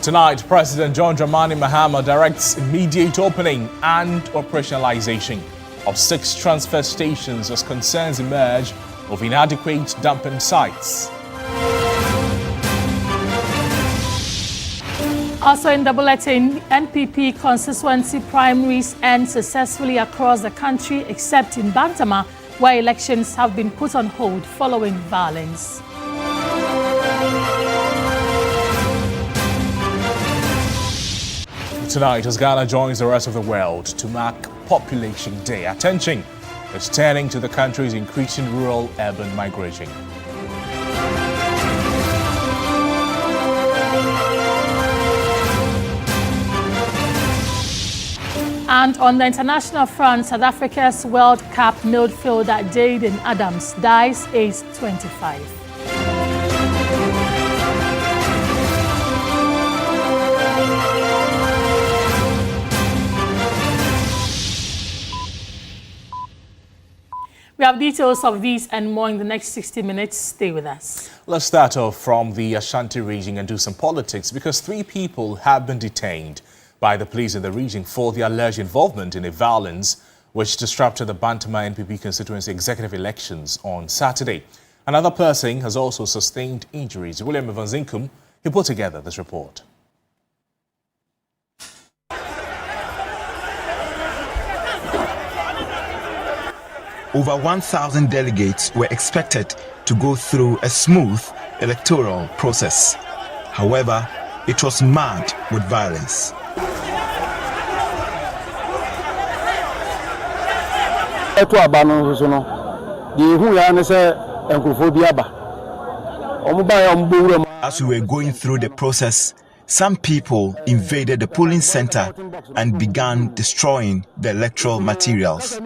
Tonight, President John Dramani Mahama directs immediate opening and operationalization of 6 transfer stations as concerns emerge of inadequate dumping sites. Also in the bulletin, NPP constituency primaries end successfully across the country except in Bantama, where elections have been put on hold following violence. Tonight, as Ghana joins the rest of the world to mark Population Day, attention is turning to the country's increasing rural-urban migration. And on the international front, South Africa's World Cup midfielder Jayden Adams dies aged 25. We have details of these and more in the next 60 minutes. Stay with us. Let's start off from the Ashanti region and do some politics because 3 people have been detained by the police in the region for their alleged involvement in a violence which disrupted the Bantama NPP constituency executive elections on Saturday. Another person has also sustained injuries. William Evanzinkum, he put together this report. Over 1,000 delegates were expected to go through a smooth electoral process. However, it was marred with violence. As we were going through the process, some people invaded the polling center and began destroying the electoral materials.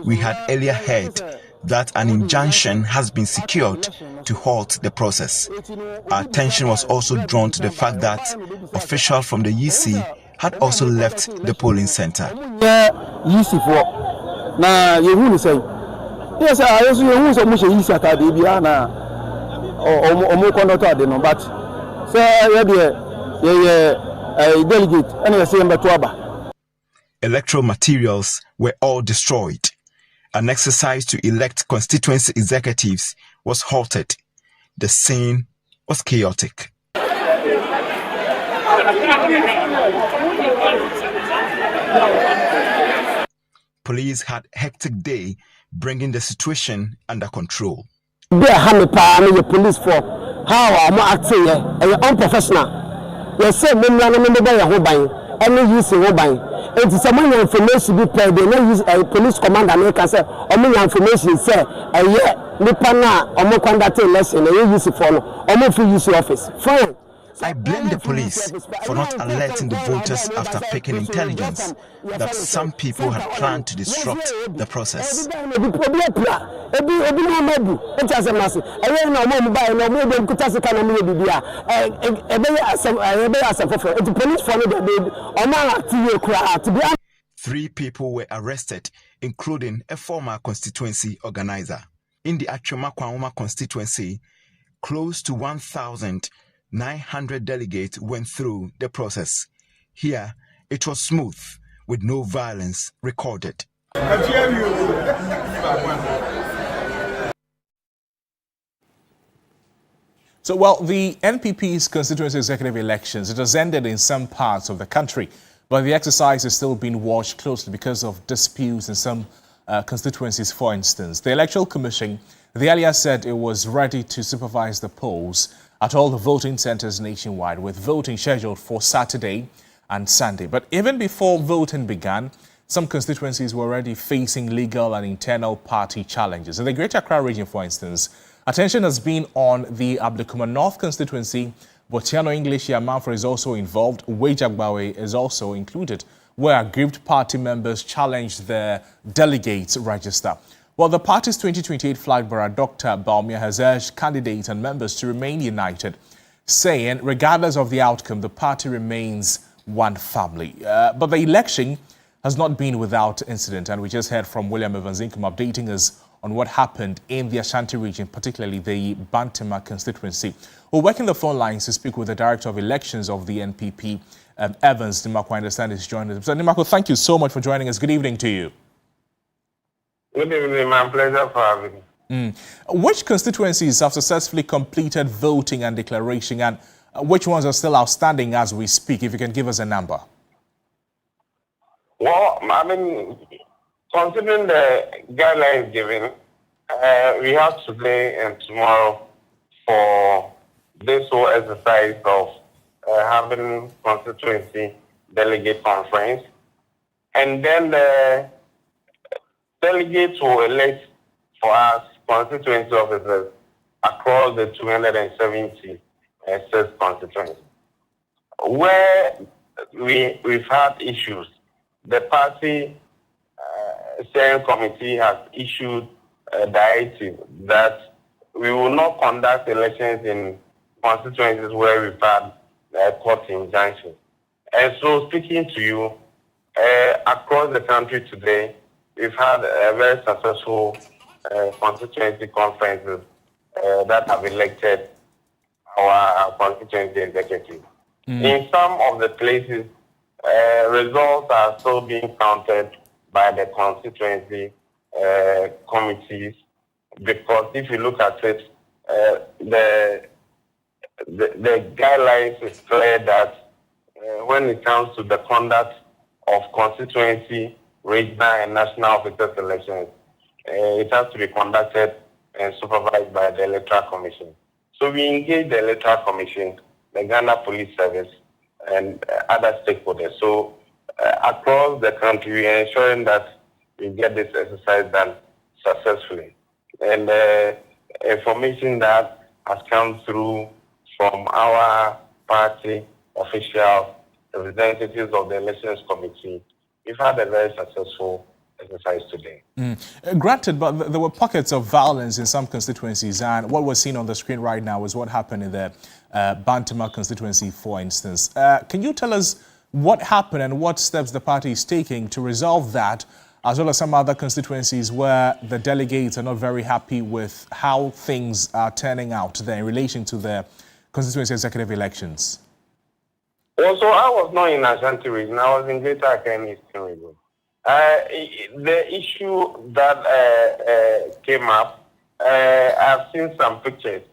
We had earlier heard that an injunction has been secured to halt the process. Our attention was also drawn to the fact that officials from the EC had also left the polling center. Electoral materials were all destroyed. An exercise to elect constituency executives was halted. The scene was chaotic. Police had a hectic day bringing the situation under control. Police for how I'm acting unprofessional. You say any use it is some information be paid. They no use a police commander make say information say nipa na omo conduct election and you use it for omo free use office. Fine. I blame the police for not alerting the voters after picking intelligence that some people had planned to disrupt the process. Three people were arrested, including a former constituency organizer. In the Achoma Kwahoma constituency, close to 1,900 delegates went through the process. Here, it was smooth, with no violence recorded. So, well, the NPP's constituency executive elections, it has ended in some parts of the country, but the exercise is still being watched closely because of disputes in some constituencies, for instance. The Electoral Commission, they earlier said it was ready to supervise the polls at all the voting centers nationwide, with voting scheduled for Saturday and Sunday. But even before voting began, some constituencies were already facing legal and internal party challenges. In the Greater Accra region, for instance, attention has been on the Abdekuma North constituency. Botiano English Yamanfro is also involved. Wejagbawe is also included, where aggrieved party members challenged their delegates register. Well, the party's 2028 flag bearer, Dr. Baumia, has urged candidates and members to remain united, saying regardless of the outcome, the party remains one family. But the election has not been without incident, and we just heard from William Evanzinkum updating us on what happened in the Ashanti region, particularly the Bantama constituency. We're working the phone lines to speak with the Director of Elections of the NPP, Evans Nimako. I understand is joining us. So Nimako, thank you so much for joining us. Good evening to you. Good evening, my pleasure for having me. Which constituencies have successfully completed voting and declaration, and which ones are still outstanding as we speak? If you can give us a number. Well, I mean, considering the guidelines given, we have today and tomorrow for this whole exercise of having constituency delegate conference, and then the delegates will elect for us constituency officers across the 270 constituencies. Where we've had issues, the party steering committee has issued a directive that we will not conduct elections in constituencies where we've had court injunctions. And so, speaking to you, across the country today, we've had a very successful constituency conferences that have elected our constituency executive. In some of the places, results are still being counted by the constituency committees, because if you look at it, the guidelines is clear that when it comes to the conduct of constituency, regional and national officers elections, it has to be conducted and supervised by the Electoral Commission. So we engage the Electoral Commission, the Ghana Police Service, and other stakeholders. So across the country, we are ensuring that we get this exercise done successfully. And information that has come through from our party officials, representatives of the Elections Committee, we've had a very successful exercise today. Granted, but there were pockets of violence in some constituencies, and what we're seeing on the screen right now is what happened in the Bantama constituency, for instance. Can you tell us what happened and what steps the party is taking to resolve that, as well as some other constituencies where the delegates are not very happy with how things are turning out there in relation to the constituency executive elections? Also, I was not in Ashanti region. I was in Greater Accra Eastern region. The issue that came up, I've seen some pictures.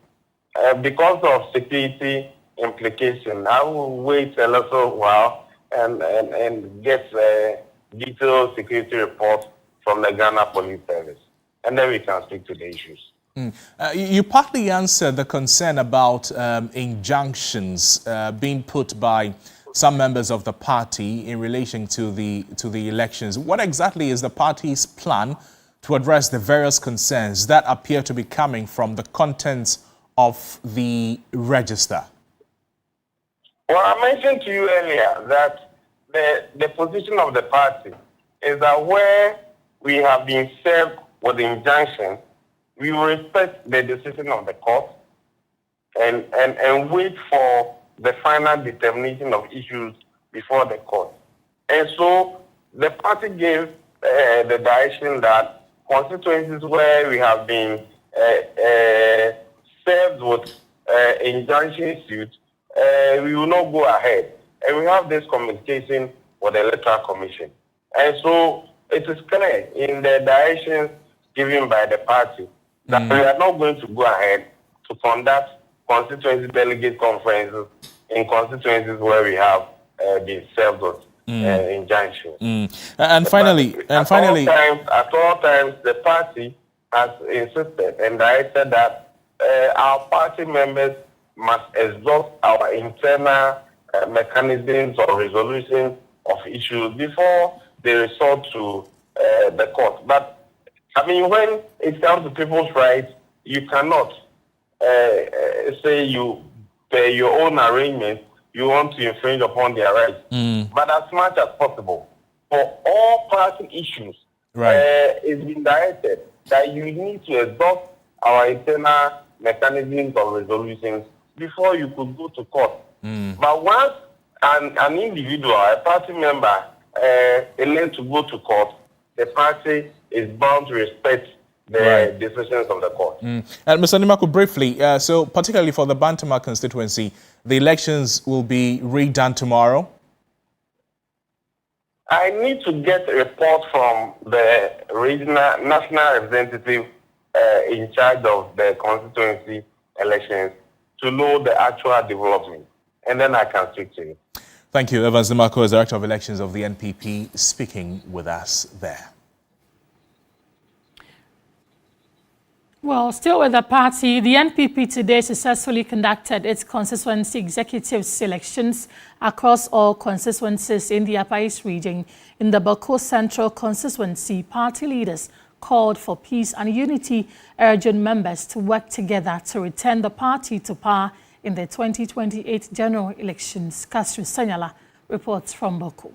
Because of security implication, I will wait a little while and get detailed security report from the Ghana Police Service, and then we can speak to the issues. You partly answered the concern about injunctions being put by some members of the party in relation to the elections. What exactly is the party's plan to address the various concerns that appear to be coming from the contents of the register? Well, I mentioned to you earlier that the position of the party is that where we have been served with the injunction, we will respect the decision of the court and wait for the final determination of issues before the court. And so the party gave the direction that constituencies where we have been served with injunction suits, we will not go ahead. And we have this communication with the Electoral Commission. And so it is clear in the directions given by the party that we are not going to go ahead to conduct constituency delegate conferences in constituencies where we have been served with injunctions. And finally, at all times, the party has insisted and directed that our party members must exhaust our internal mechanisms of resolution of issues before they resort to the court. But I mean, when it comes to people's rights, you cannot say you, by your own arrangement, you want to infringe upon their rights. But as much as possible, for all party issues, it's been directed that you need to exhaust our internal mechanisms of resolutions before you could go to court. But once an individual, a party member, elects to go to court, the party is bound to respect the decisions of the court. And Mr. Nimaku, briefly, so particularly for the Bantama constituency, the elections will be redone tomorrow? I need to get a report from the regional national representative in charge of the constituency elections to know the actual development, and then I can speak to you. Thank you. Evans Nimaku is Director of Elections of the NPP, speaking with us there. Well, still with the party, the NPP today successfully conducted its constituency executive elections across all constituencies in the Upper East region. In the Bawku Central constituency, party leaders called for peace and unity, urging members to work together to return the party to power in the 2028 general elections. Castro Sanyala reports from Bawku.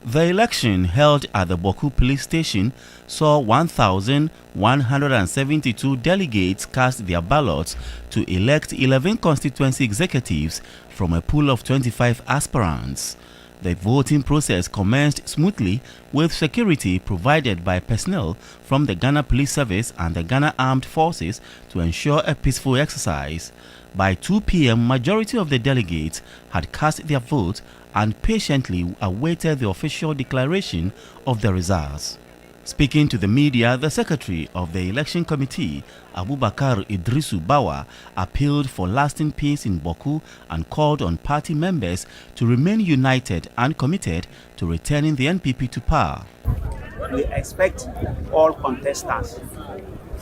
The election held at the Bawku police station saw 1,172 delegates cast their ballots to elect 11 constituency executives from a pool of 25 aspirants. The voting process commenced smoothly with security provided by personnel from the Ghana Police Service and the Ghana Armed Forces to ensure a peaceful exercise. By 2 p.m., majority of the delegates had cast their vote and patiently awaited the official declaration of the results. Speaking to the media, the secretary of the election committee, Abubakar Idrisu Bawa, appealed for lasting peace in Bawku and called on party members to remain united and committed to returning the NPP to power. We expect all contestants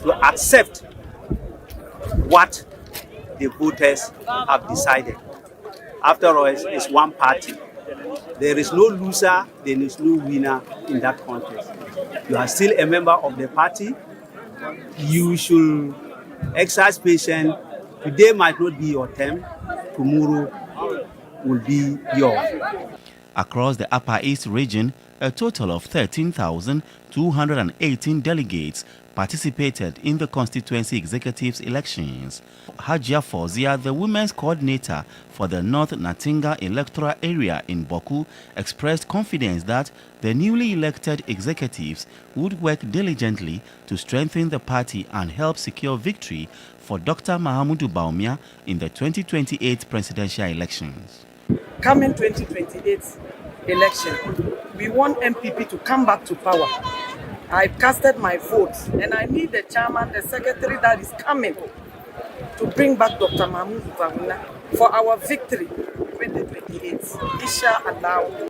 to accept what the voters have decided. After all, it's one party. There is no loser, there is no winner in that contest. You are still a member of the party. You should exercise patience. Today might not be your term. Tomorrow will be yours. Across the Upper East region, a total of 13,218 delegates participated in the constituency executives elections. Hajia Fozia, the women's coordinator for the North Natinga electoral area in Bawku, expressed confidence that the newly elected executives would work diligently to strengthen the party and help secure victory for Dr. Mahamudu Bawumia in the 2028 presidential elections. Coming 2028 election, we want MPP to come back to power. I casted my votes, and I need the chairman, the secretary that is coming to bring back Dr. Mahamudu Bawumia for our victory 2028. Inshallah.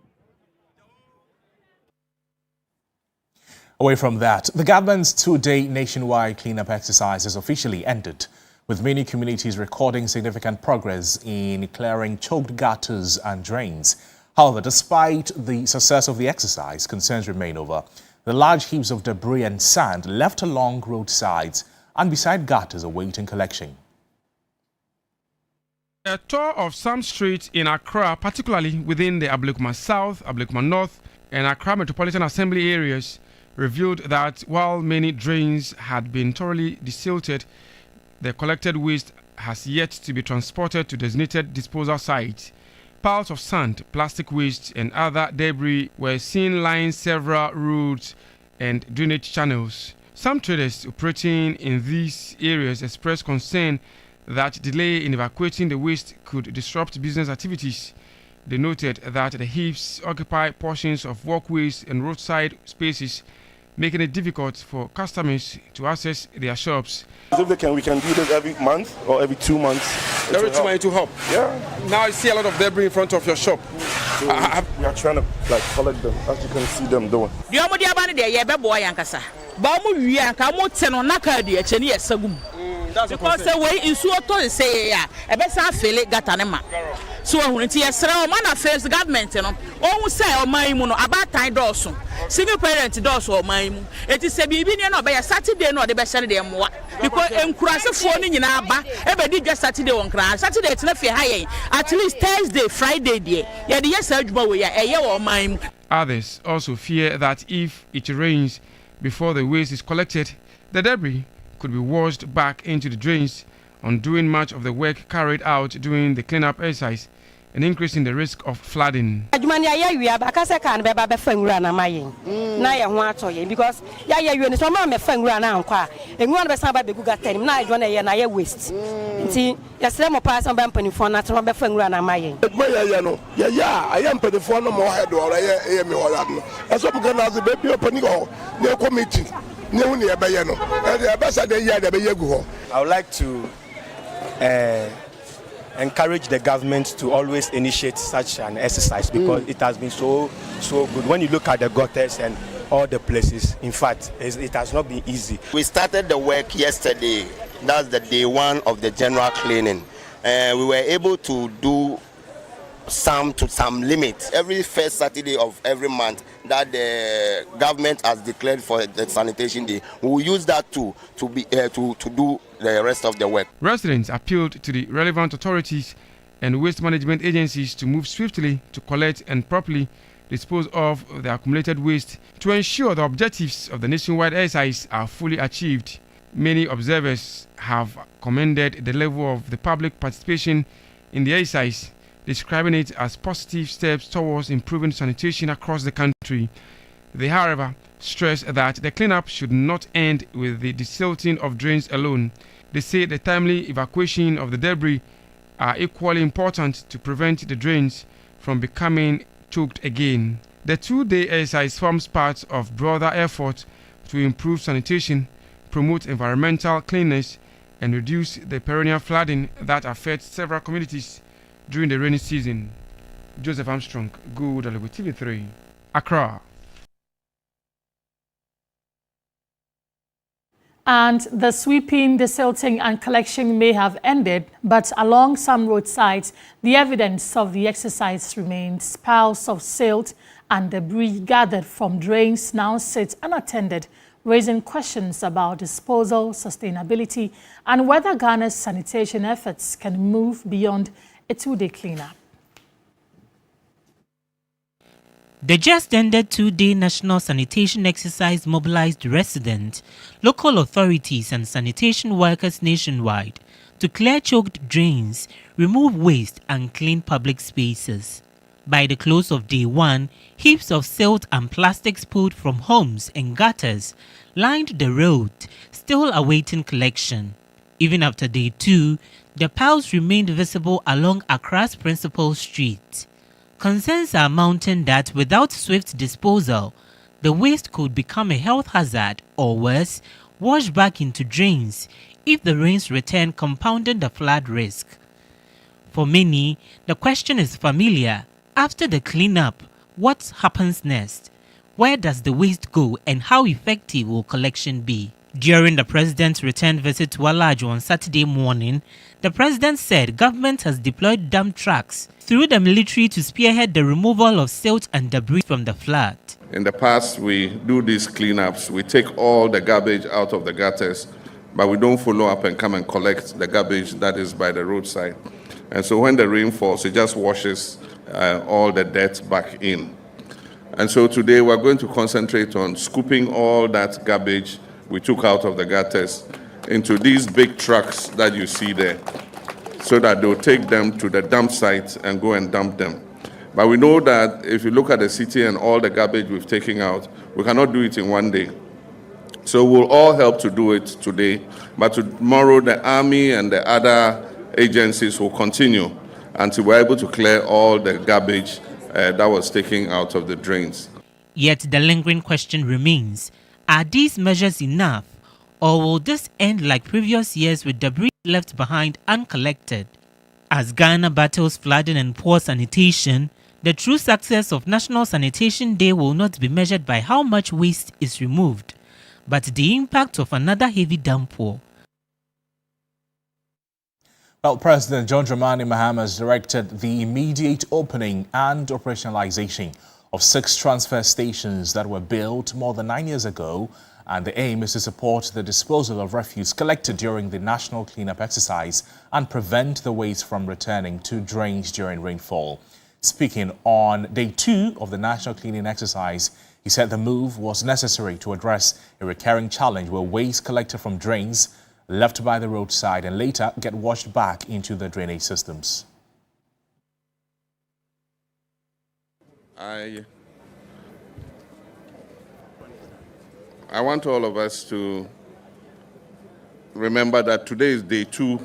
Away from that, the government's two-day nationwide cleanup exercise has officially ended, with many communities recording significant progress in clearing choked gutters and drains. However, despite the success of the exercise, concerns remain over the large heaps of debris and sand left along roadsides and beside gutters awaiting collection. A tour of some streets in Accra, particularly within the Ablekuma South, Ablekuma North, and Accra Metropolitan Assembly areas, revealed that while many drains had been thoroughly desilted, the collected waste has yet to be transported to designated disposal sites. Piles of sand, plastic waste, and other debris were seen lining several roads and drainage channels. Some traders operating in these areas expressed concern that delay in evacuating the waste could disrupt business activities. They noted that the heaps occupy portions of walkways and roadside spaces, making it difficult for customers to access their shops. If we can do this every month or every 2 months. Every 2 months to help. Yeah. Now I see a lot of debris in front of your shop. So we are trying to collect them, as you can see them doing. Because the way in Suoto say, a best feel it got anima. So when it's a man affairs the government, you know, almost say, oh, my mono about time dorsum. Single parent dorsum or my moon. It is a baby, no, by a Saturday, no, the best Saturday, because in cross of phoning in Abba, ever did just Saturday on crash. Saturday, it's not high. At least Thursday, Friday, dear. Yeah, the yes, a year or mine. Others also fear that if it rains before the waste is collected, the debris could be washed back into the drains, undoing much of the work carried out during the cleanup exercise and increasing the risk of flooding. Because I would like to encourage the government to always initiate such an exercise because it has been so good. When you look at the gutters and all the places, in fact, it has not been easy. We started the work yesterday. That's the day one of the general cleaning. We were able to do some limits every first Saturday of every month that the government has declared for the sanitation day. We will use that to do the rest of the work. Residents appealed to the relevant authorities and waste management agencies to move swiftly to collect and properly dispose of the accumulated waste to ensure the objectives of the nationwide exercise are fully achieved. Many observers have commended the level of the public participation in the exercise, describing it as positive steps towards improving sanitation across the country. They, however, stress that the cleanup should not end with the desilting of drains alone. They say the timely evacuation of the debris are equally important to prevent the drains from becoming choked again. The two-day exercise forms part of broader effort to improve sanitation, promote environmental cleanliness, and reduce the perennial flooding that affects several communities during the rainy season. Joseph Armstrong, Good Alego TV3, Accra. And the sweeping, desilting and collection may have ended, but along some roadsides, the evidence of the exercise remains. Piles of silt and debris gathered from drains now sit unattended, raising questions about disposal, sustainability, and whether Ghana's sanitation efforts can move beyond a two-day cleanup. The just-ended two-day national sanitation exercise mobilized residents, local authorities and sanitation workers nationwide to clear choked drains, remove waste and clean public spaces. By the close of day one, heaps of silt and plastics pulled from homes and gutters lined the road, still awaiting collection. Even after day two, the piles remained visible along Accra's principal street. Concerns are mounting that without swift disposal, the waste could become a health hazard or worse, wash back into drains if the rains return, compounding the flood risk. For many, the question is familiar. After the cleanup, what happens next? Where does the waste go and how effective will collection be? During the president's return visit to Alaju on Saturday morning, the president said government has deployed dump trucks through the military to spearhead the removal of silt and debris from the flood. In the past, we do these cleanups. We take all the garbage out of the gutters, but we don't follow up and come and collect the garbage that is by the roadside. And so when the rain falls, it just washes all the dirt back in. And so today we're going to concentrate on scooping all that garbage we took out of the gutters into these big trucks that you see there, so that they'll take them to the dump site and go and dump them. But we know that if you look at the city and all the garbage we've taken out, we cannot do it in one day. So we'll all help to do it today, but tomorrow the army and the other agencies will continue until we're able to clear all the garbage that was taken out of the drains. Yet the lingering question remains, are these measures enough, or will this end like previous years with debris left behind uncollected? As Ghana battles flooding and poor sanitation, the true success of National Sanitation Day will not be measured by how much waste is removed, but the impact of another heavy downpour. Well, President John Dramani Mahama has directed the immediate opening and operationalization of 6 transfer stations that were built more than 9 years ago, and the aim is to support the disposal of refuse collected during the national cleanup exercise and prevent the waste from returning to drains during rainfall. Speaking on day 2 of the national cleaning exercise, he said the move was necessary to address a recurring challenge where waste collected from drains left by the roadside and later get washed back into the drainage systems. I want all of us to remember that today is day 2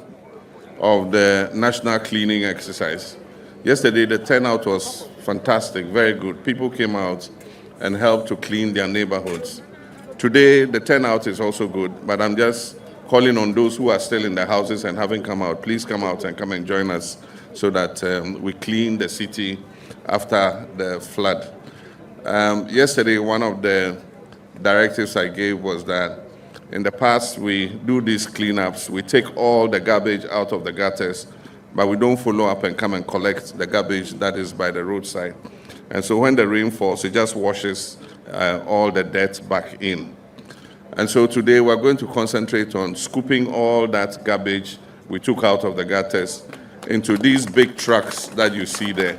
of the national cleaning exercise. Yesterday, the turnout was fantastic, very good. People came out and helped to clean their neighborhoods. Today, the turnout is also good, but I'm just calling on those who are still in the houses and haven't come out. Please come out and come and join us so that we clean the city after the flood. Yesterday, one of the directives I gave was that in the past, we do these cleanups. We take all the garbage out of the gutters, but we don't follow up and come and collect the garbage that is by the roadside. And so when the rain falls, it just washes all the dirt back in. And so today we're going to concentrate on scooping all that garbage we took out of the gutters into these big trucks that you see there,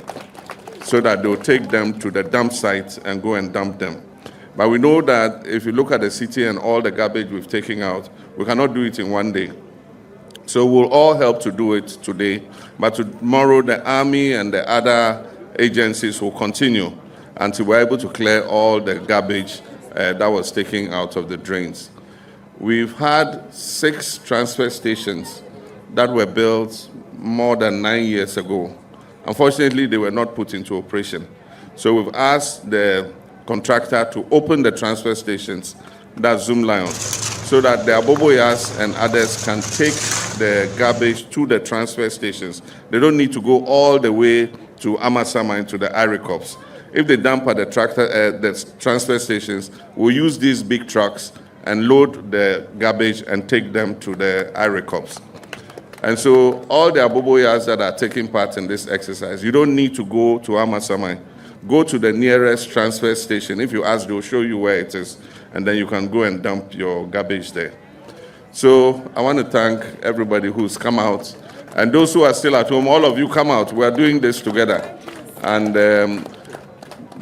so that they'll take them to the dump site and go and dump them. But we know that if you look at the city and all the garbage we've taken out, we cannot do it in one day. So we'll all help to do it today. But tomorrow, the Army and the other agencies will continue until we're able to clear all the garbage that was taken out of the drains. We've had 6 transfer stations that were built more than 9 years ago. Unfortunately, they were not put into operation. So we've asked the contractor to open the transfer stations, that's Zoom Lion, so that the Aboboyas and others can take the garbage to the transfer stations. They don't need to go all the way to Amasama into the Irikops. If they dump at the transfer stations, we'll use these big trucks and load the garbage and take them to the Irikops. And so all the Aboboyas that are taking part in this exercise, you don't need to go to Amasama. Go to the nearest transfer station. If you ask, they'll show you where it is, and then you can go and dump your garbage there. So I want to thank everybody who's come out, and those who are still at home, all of you come out. We are doing this together. And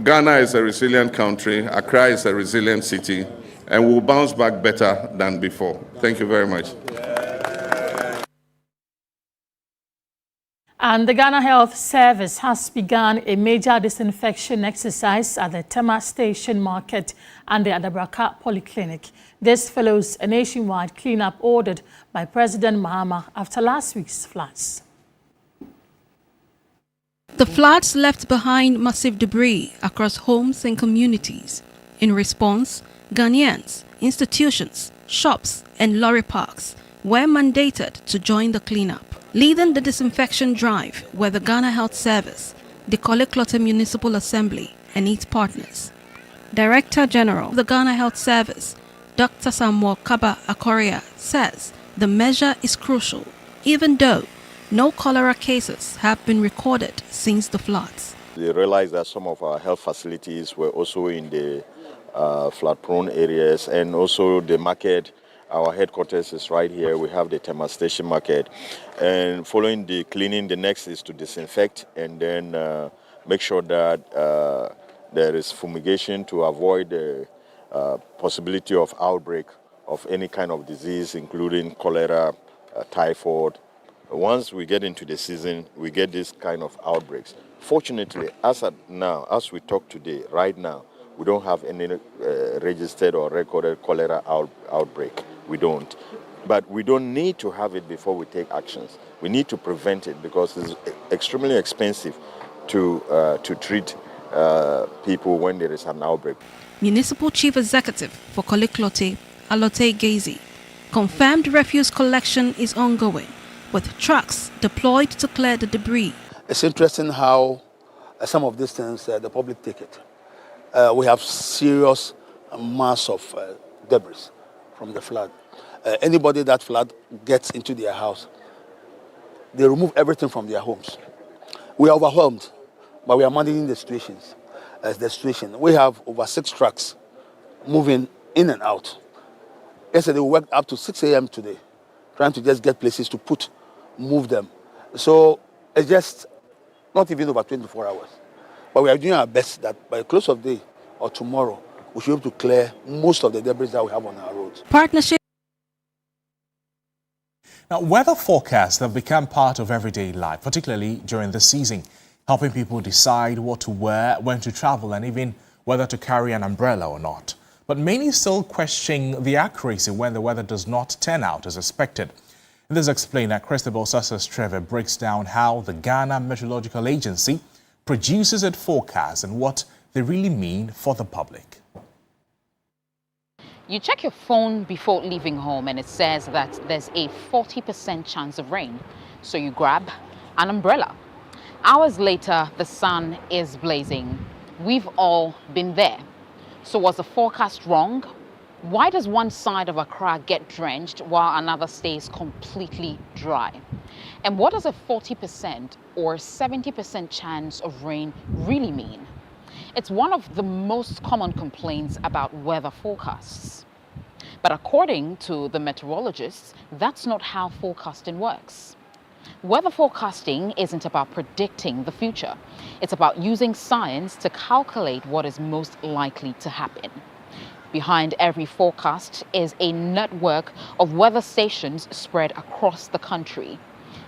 Ghana is a resilient country, Accra is a resilient city, and we'll bounce back better than before. Thank you very much. And the Ghana Health Service has begun a major disinfection exercise at the Tema Station Market and the Adabraka Polyclinic. This follows a nationwide cleanup ordered by President Mahama after last week's floods. The floods left behind massive debris across homes and communities. In response, Ghanaians, institutions, shops and lorry parks were mandated to join the cleanup. Leading the disinfection drive were the Ghana Health Service, the Korle Klottey Municipal Assembly and its partners. Director General of the Ghana Health Service, Dr. Samuel Kaba Akoria, says the measure is crucial, even though no cholera cases have been recorded since the floods. They realized that some of our health facilities were also in the flood-prone areas, and also the market. Our headquarters is right here. We have the Tema Station Market. And following the cleaning, the next is to disinfect and then make sure that there is fumigation to avoid the possibility of outbreak of any kind of disease, including cholera, typhoid. Once we get into the season, we get this kind of outbreaks. Fortunately, as at now, as we talk today, right now, we don't have any registered or recorded cholera outbreak. We don't. But we don't need to have it before we take actions. We need to prevent it because it's extremely expensive to treat people when there is an outbreak. Municipal Chief Executive for Korle Klottey, Alote Gezi, confirmed refuse collection is ongoing, with trucks deployed to clear the debris. It's interesting how some of these things the public take it. We have serious mass of debris from the flood. Anybody that flood gets into their house, they remove everything from their homes. We are overwhelmed, but we are managing the situations. We have over 6 trucks moving in and out. Yesterday we worked up to 6 a.m. today, trying to just get places to move them. So it's just not even over 24 hours. But we are doing our best that by the close of the day or tomorrow, we should be able to clear most of the debris that we have on our roads. Partnership. Now, weather forecasts have become part of everyday life, particularly during this season. helping people decide what to wear, when to travel, and even whether to carry an umbrella or not. But many still question the accuracy when the weather does not turn out as expected. In this Explainer, Christabel Success Trevor breaks down how the Ghana Meteorological Agency produces its forecasts and what they really mean for the public. You check your phone before leaving home and it says that there's a 40% chance of rain. So you grab an umbrella. Hours later, the sun is blazing. We've all been there. So was the forecast wrong? Why does one side of Accra get drenched while another stays completely dry? And what does a 40% or 70% chance of rain really mean? It's one of the most common complaints about weather forecasts. But according to the meteorologists, that's not how forecasting works. Weather forecasting isn't about predicting the future. It's about using science to calculate what is most likely to happen. Behind every forecast is a network of weather stations spread across the country.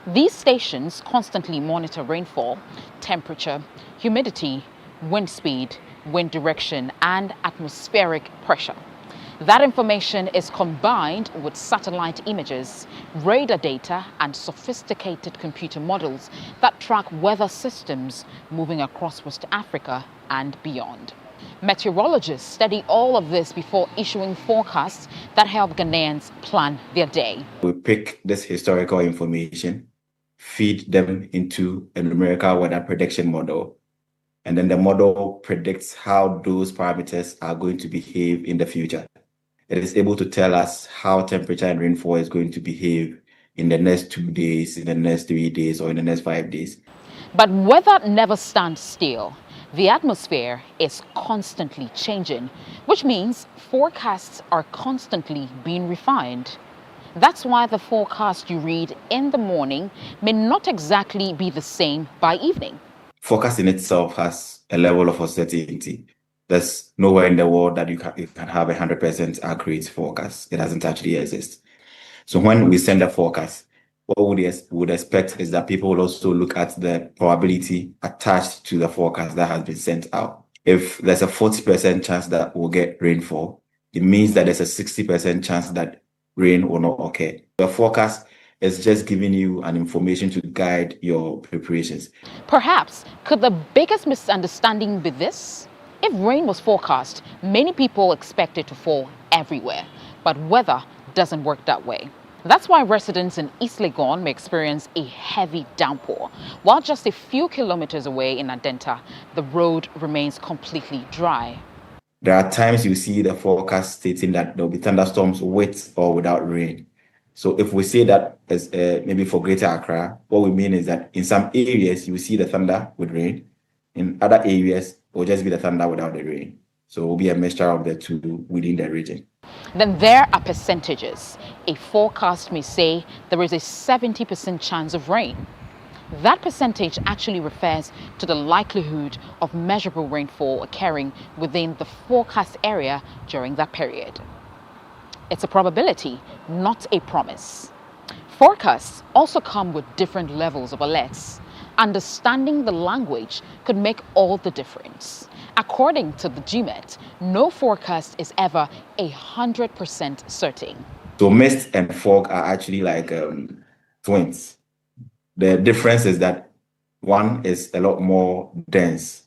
These stations constantly monitor rainfall, temperature, humidity, wind speed, wind direction, and atmospheric pressure. That information is combined with satellite images, radar data, and sophisticated computer models that track weather systems moving across West Africa and beyond. Meteorologists study all of this before issuing forecasts that help Ghanaians plan their day. We pick this historical information, feed them into a numerical weather prediction model, and then the model predicts how those parameters are going to behave in the future. It is able to tell us how temperature and rainfall is going to behave in the next 2 days, in the next 3 days, or in the next 5 days. But weather never stands still. The atmosphere is constantly changing, which means forecasts are constantly being refined. That's why the forecast you read in the morning may not exactly be the same by evening. Forecast in itself has a level of uncertainty. There's nowhere in the world that you can have 100% accurate forecast. It doesn't actually exist. So when we send a forecast, what we would expect is that people will also look at the probability attached to the forecast that has been sent out. If there's a 40% chance that we'll get rainfall, it means that there's a 60% chance that rain will not occur. The forecast is just giving you an information to guide your preparations. Perhaps, could the biggest misunderstanding be this? If rain was forecast, many people expect it to fall everywhere, but weather doesn't work that way. That's why residents in East Legon may experience a heavy downpour, while just a few kilometers away in Adenta, the road remains completely dry. There are times you see the forecast stating that there will be thunderstorms with or without rain. So if we say that as maybe for Greater Accra, what we mean is that in some areas you see the thunder with rain. In other areas, it will just be the thunder without the rain. So it will be a mixture of the two within the region. Then there are percentages. A forecast may say there is a 70% chance of rain. That percentage actually refers to the likelihood of measurable rainfall occurring within the forecast area during that period. It's a probability, not a promise. Forecasts also come with different levels of alerts. Understanding the language could make all the difference. According to the GMET, no forecast is ever 100% certain. So mist and fog are actually like twins. The difference is that one is a lot more dense.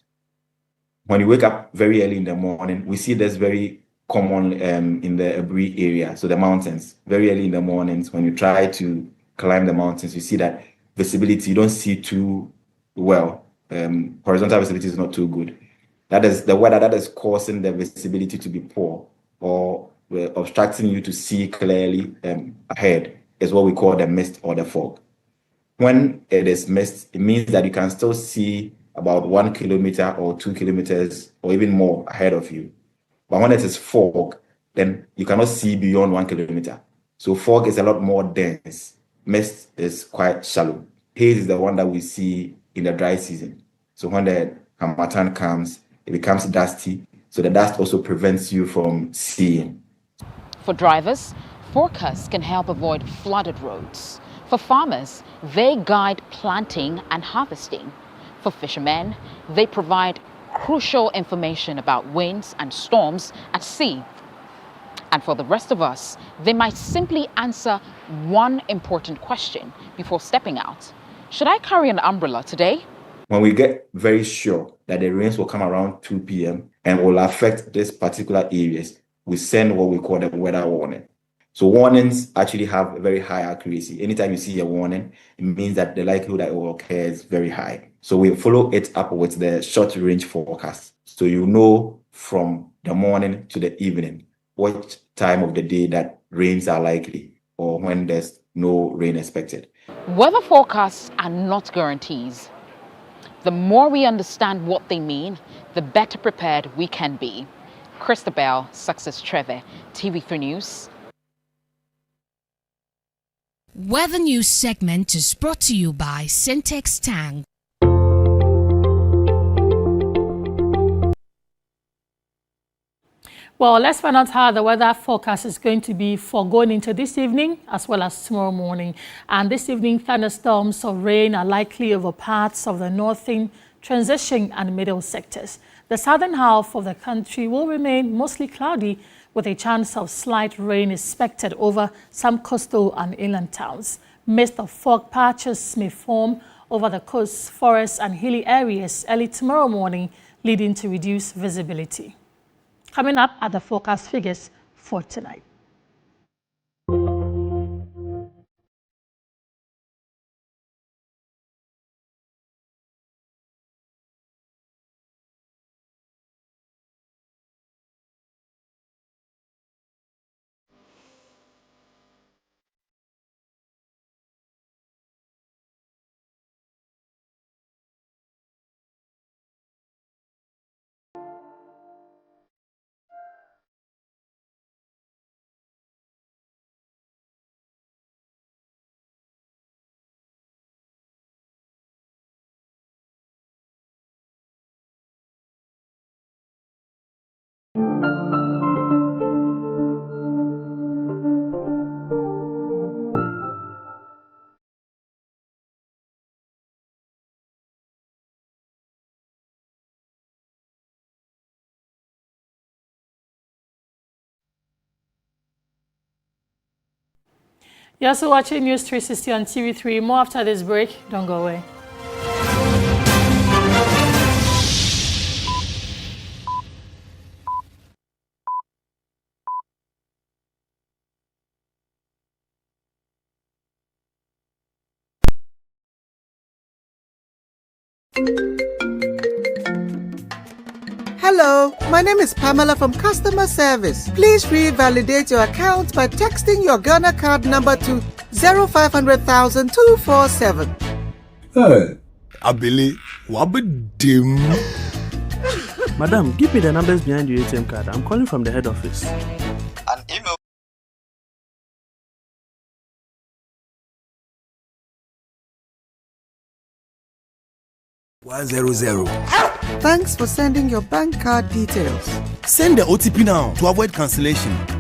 When you wake up very early in the morning, we see this very common in the Aburi area, so the mountains. Very early in the mornings, when you try to climb the mountains, you see that visibility, you don't see too well. Horizontal visibility is not too good. That is the weather that is causing the visibility to be poor or obstructing you to see clearly ahead is what we call the mist or the fog. When it is mist, it means that you can still see about 1 kilometer or 2 kilometers or even more ahead of you. But when it is fog, then you cannot see beyond 1 kilometer. So fog is a lot more dense. Mist is quite shallow. Haze is the one that we see in the dry season. So when the Harmattan comes, it becomes dusty. So the dust also prevents you from seeing. For drivers, forecasts can help avoid flooded roads. For farmers, they guide planting and harvesting. For fishermen, they provide crucial information about winds and storms at sea. And for the rest of us, they might simply answer one important question before stepping out. Should I carry an umbrella today? When we get very sure that the rains will come around 2 p.m. and will affect this particular areas, we send what we call the weather warning. So warnings actually have a very high accuracy. Anytime you see a warning, it means that the likelihood that it will occur is very high. So we follow it up with the short range forecast. So you know from the morning to the evening what time of the day that rains are likely or when there's no rain expected. Weather forecasts are not guarantees. The more we understand what they mean, the better prepared we can be. Christabel Success Trevor, TV3 News. Weather News segment is brought to you by Syntex Tank. Well, let's find out how the weather forecast is going to be for going into this evening as well as tomorrow morning. And this evening, thunderstorms of rain are likely over parts of the northern, transition and middle sectors. The southern half of the country will remain mostly cloudy with a chance of slight rain expected over some coastal and inland towns. Mist of fog patches may form over the coast, forests and hilly areas early tomorrow morning, leading to reduced visibility. Coming up are the forecast figures for tonight. You're also watching News 360 on TV3. More after this break. Don't go away. Hello, my name is Pamela from Customer Service. Please revalidate your account by texting your Ghana card number to 0500,000 247. Hey, Abili, wabedim. Madam, give me the numbers behind your ATM card. I'm calling from the head office. An email. Thanks for sending your bank card details. Send the OTP now to avoid cancellation.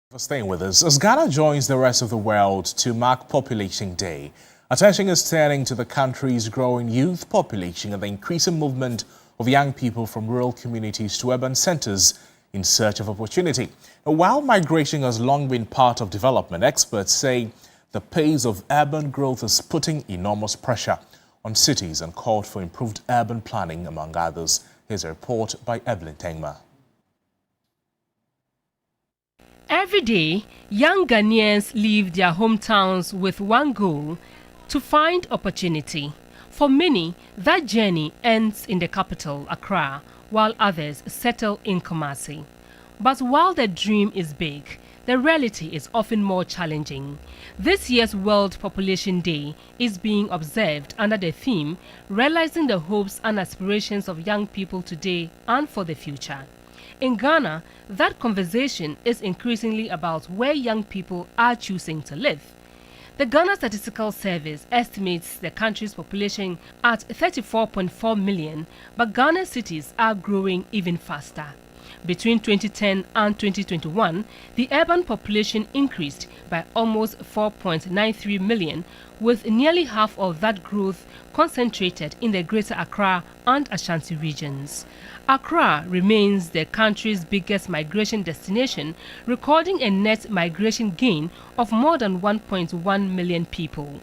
For staying with us, as Ghana joins the rest of the world to mark Population Day, attention is turning to the country's growing youth population and the increasing movement of young people from rural communities to urban centers in search of opportunity. Now, while migration has long been part of development, experts say the pace of urban growth is putting enormous pressure on cities and called for improved urban planning, among others. Here's a report by Evelyn Tengma. Every day, young Ghanaians leave their hometowns with one goal: to find opportunity. For many, that journey ends in the capital, Accra, while others settle in Kumasi. But while the dream is big, the reality is often more challenging. This year's World Population Day is being observed under the theme Realizing the Hopes and Aspirations of Young People Today and for the Future. In Ghana, that conversation is increasingly about where young people are choosing to live. The Ghana Statistical Service estimates the country's population at 34.4 million, but Ghana's cities are growing even faster. Between 2010 and 2021, the urban population increased by almost 4.93 million, with nearly half of that growth concentrated in the Greater Accra and Ashanti regions. Accra remains the country's biggest migration destination, recording a net migration gain of more than 1.1 million people.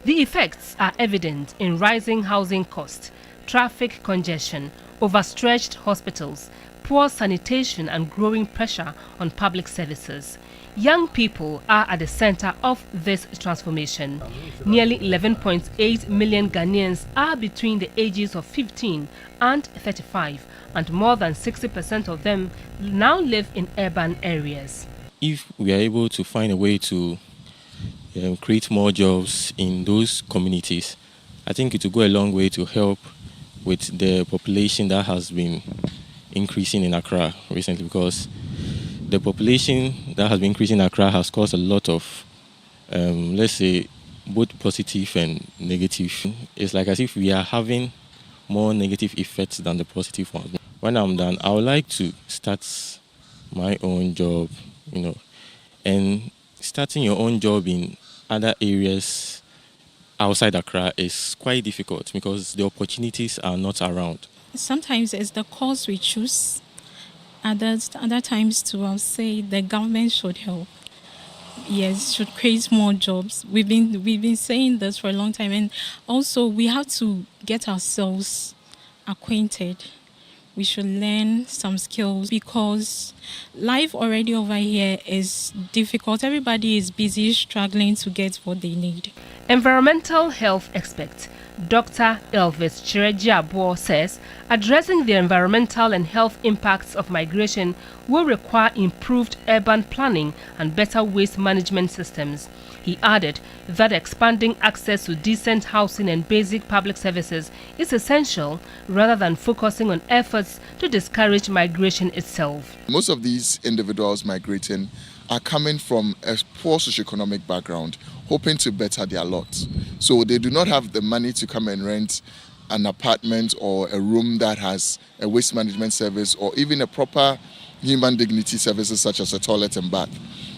The effects are evident in rising housing costs, traffic congestion, overstretched hospitals, poor sanitation and growing pressure on public services. Young people are at the center of this transformation. Nearly 11.8 million Ghanaians are between the ages of 15 and 35, and more than 60% of them now live in urban areas. If we are able to find a way to create more jobs in those communities, I think it will go a long way to help with the population that has been increasing in Accra recently, because the population that has been increasing in Accra has caused a lot of, let's say, both positive and negative. It's like as if we are having more negative effects than the positive ones. When I'm done, I would like to start my own job, and starting your own job in other areas outside Accra is quite difficult because the opportunities are not around. Sometimes it's the course we choose. Other times too, I'll say the government should help. Yes, should create more jobs. We've been saying this for a long time, and also we have to get ourselves acquainted. We should learn some skills because life already over here is difficult. Everybody is busy struggling to get what they need. Environmental health expert Dr. Elvis Chirejiabo says addressing the environmental and health impacts of migration will require improved urban planning and better waste management systems. He added that expanding access to decent housing and basic public services is essential rather than focusing on efforts to discourage migration itself. Most of these individuals migrating are coming from a poor socioeconomic background, hoping to better their lot. So they do not have the money to come and rent an apartment or a room that has a waste management service or even a proper human dignity services such as a toilet and bath.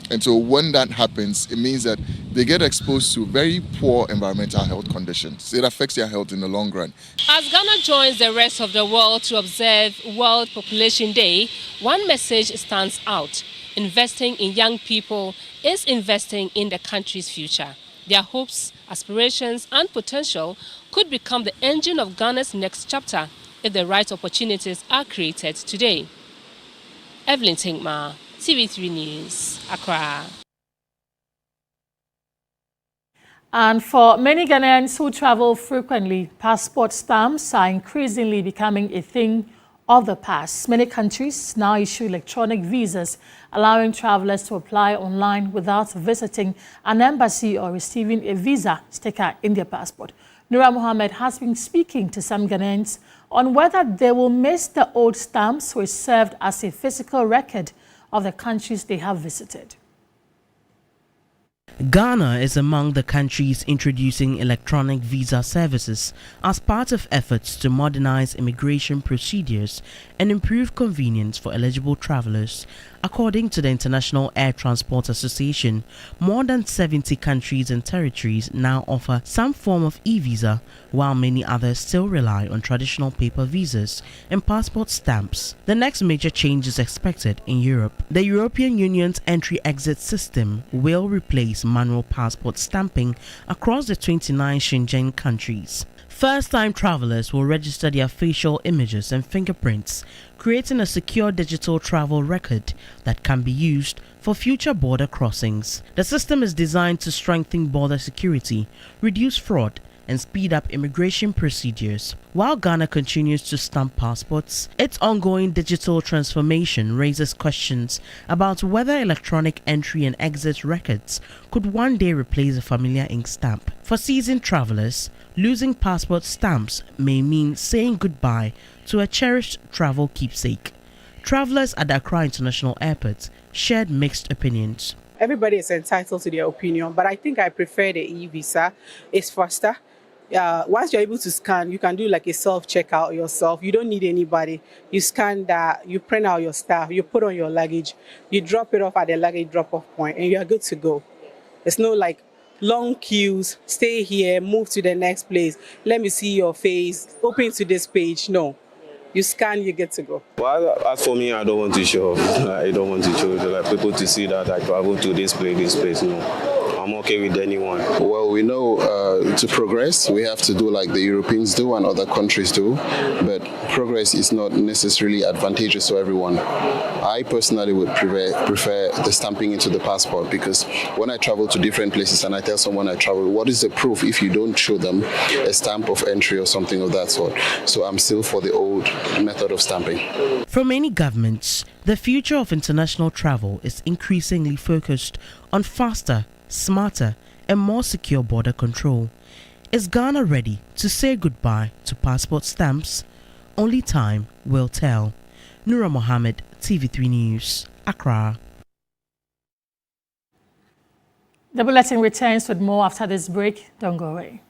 And so when that happens, it means that they get exposed to very poor environmental health conditions. It affects their health in the long run. As Ghana joins the rest of the world to observe World Population Day, one message stands out. Investing in young people is investing in the country's future. Their hopes, aspirations, and potential could become the engine of Ghana's next chapter if the right opportunities are created today. Evelyn Tengma, TV3 News, Accra. And for many Ghanaians who travel frequently, passport stamps are increasingly becoming a thing of the past. Many countries now issue electronic visas, allowing travelers to apply online without visiting an embassy or receiving a visa sticker in their passport. Nura Mohammed has been speaking to some Ghanaians on whether they will miss the old stamps which served as a physical record of the countries they have visited. Ghana is among the countries introducing electronic visa services as part of efforts to modernize immigration procedures and improve convenience for eligible travelers. According to the International Air Transport Association, more than 70 countries and territories now offer some form of e-visa, while many others still rely on traditional paper visas and passport stamps. The next major change is expected in Europe. The European Union's entry-exit system will replace manual passport stamping across the 29 Schengen countries. First-time travelers will register their facial images and fingerprints, creating a secure digital travel record that can be used for future border crossings. The system is designed to strengthen border security, reduce fraud, and speed up immigration procedures. While Ghana continues to stamp passports, its ongoing digital transformation raises questions about whether electronic entry and exit records could one day replace a familiar ink stamp. For seasoned travelers, losing passport stamps may mean saying goodbye to a cherished travel keepsake. Travelers at the Accra International Airport shared mixed opinions. Everybody is entitled to their opinion, but I think I prefer the e-visa. It's faster. Once you're able to scan, you can do like a self-checkout yourself. You don't need anybody. You scan that, you print out your stuff, you put on your luggage, you drop it off at the luggage drop-off point, and you're good to go. There's no like long queues, stay here, move to the next place, let me see your face, open to this page. No. You scan, you get to go. Well, as for me, I don't want to show. I don't want to show like people to see that I travel to this place. No, I'm okay with anyone. Well, we know to progress, we have to do like the Europeans do and other countries do, but progress is not necessarily advantageous to everyone. I personally would prefer the stamping into the passport, because when I travel to different places and I tell someone I travel, what is the proof if you don't show them a stamp of entry or something of that sort? So I'm still for the old method of stamping. For many governments, the future of international travel is increasingly focused on faster, smarter, and more secure border control. Is Ghana ready to say goodbye to passport stamps? Only time will tell. Nura Mohammed, TV3 News, Accra. The bulletin returns with more after this break. Don't go away.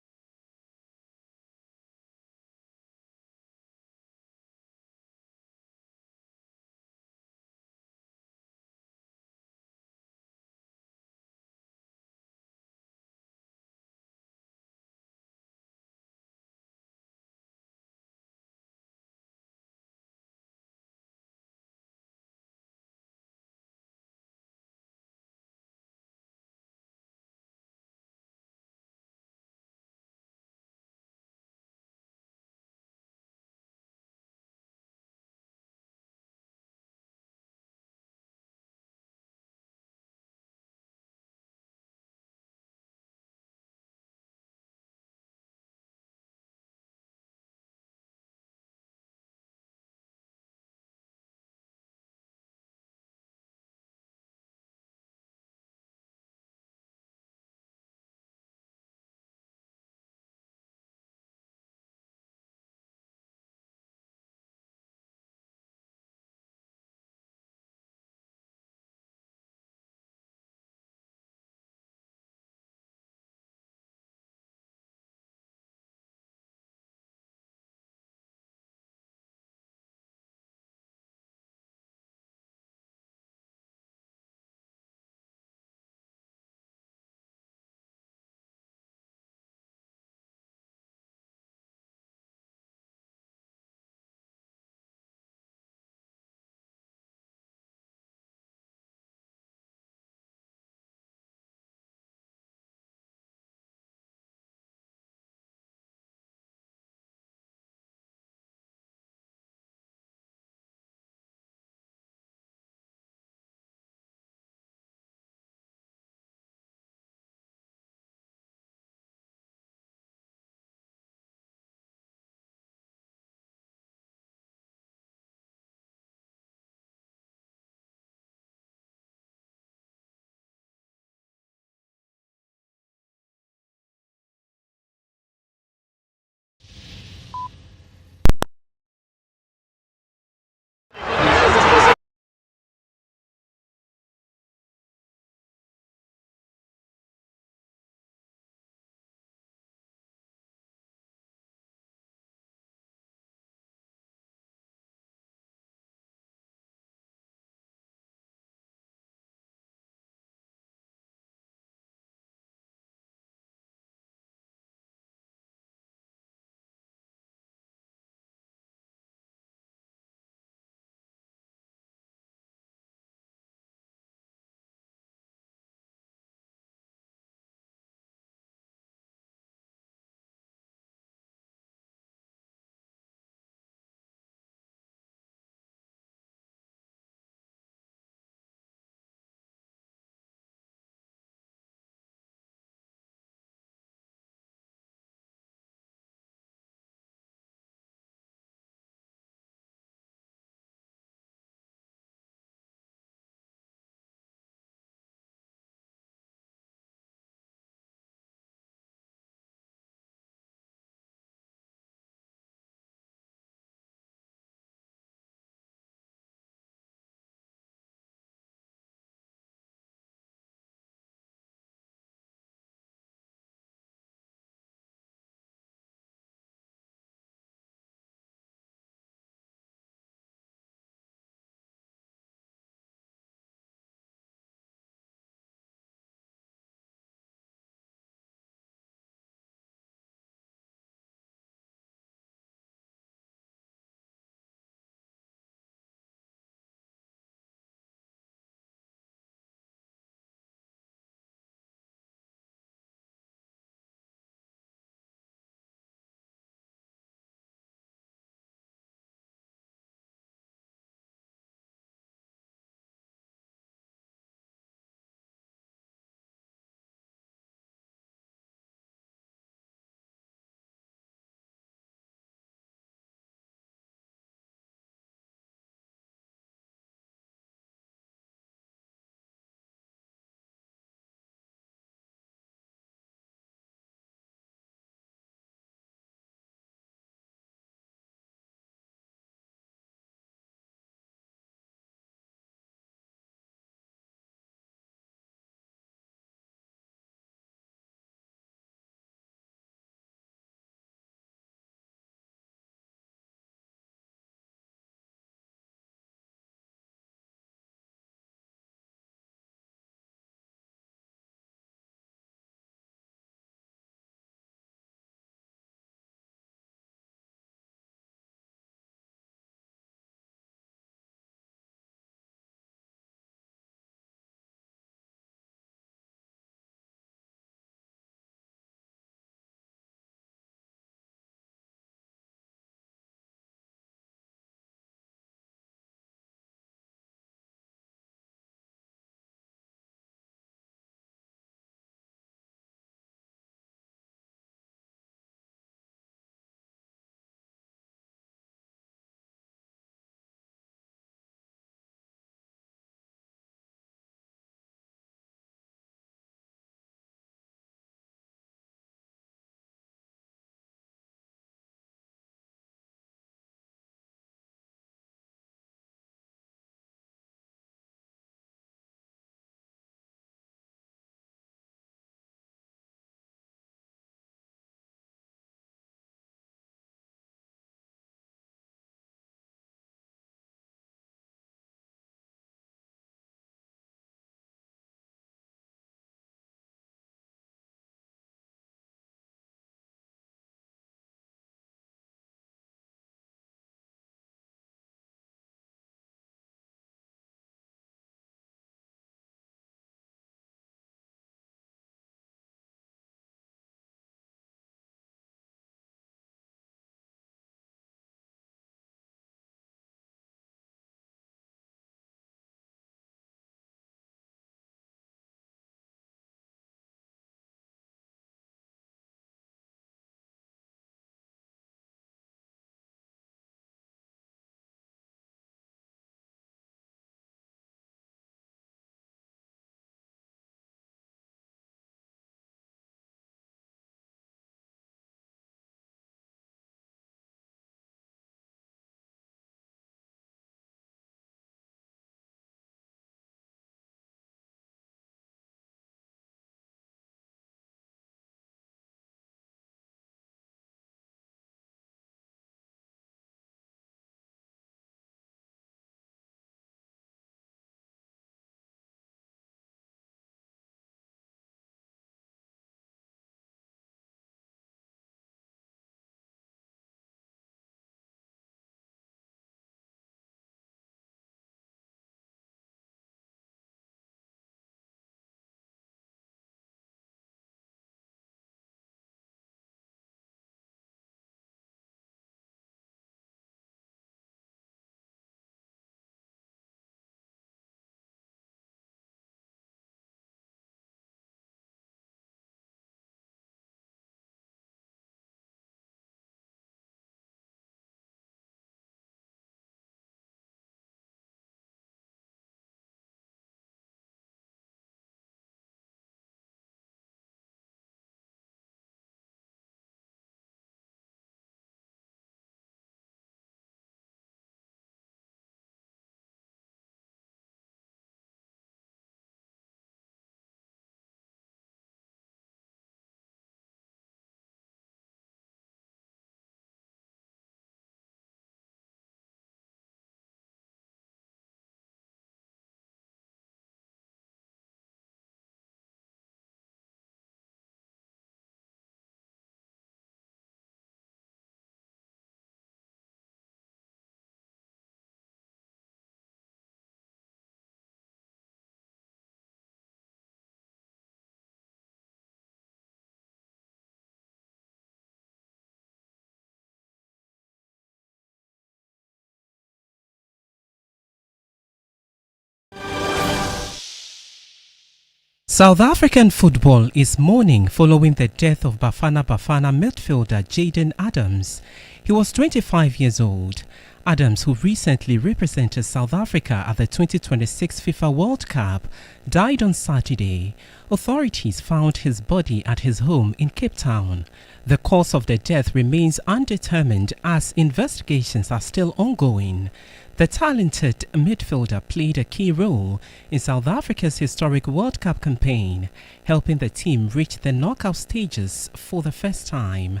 South African football is mourning following the death of Bafana Bafana midfielder Jayden Adams. He was 25 years old. Adams, who recently represented South Africa at the 2026 FIFA World Cup, died on Saturday. Authorities found his body at his home in Cape Town. The cause of the death remains undetermined as investigations are still ongoing. The talented midfielder played a key role in South Africa's historic World Cup campaign, helping the team reach the knockout stages for the first time.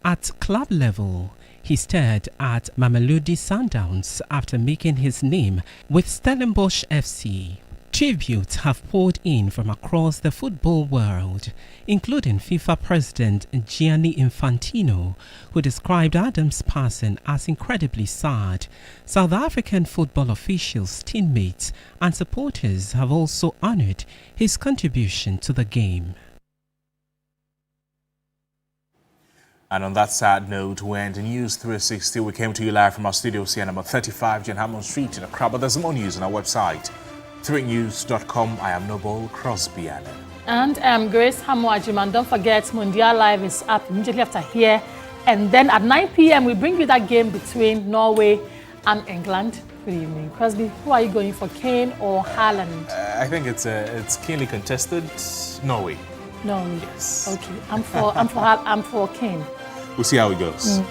At club level, he starred at Mamelodi Sundowns after making his name with Stellenbosch FC. Tributes have poured in from across the football world, including FIFA President Gianni Infantino, who described Adams' passing as incredibly sad. South African football officials, teammates, and supporters have also honored his contribution to the game. And on that sad note, we end News 360. We came to you live from our studios here, number 35, John Hammond Street in Accra. But there's more news on our website, 3news.com. I am Noble Crosby Allen. And I'm Grace Hamuajiman. Don't forget, Mundial Live is up immediately after here. And then at 9 p.m., we bring you that game between Norway and England. Good evening. Crosby, who are you going for, Kane or Haaland? I think it's keenly contested. Norway. Norway. Yes. Okay. I'm for Kane. We'll see how it goes.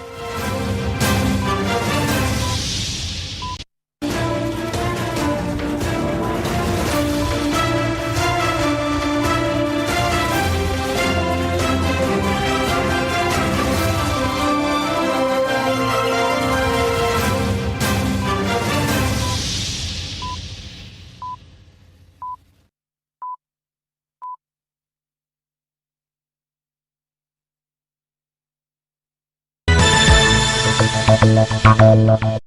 La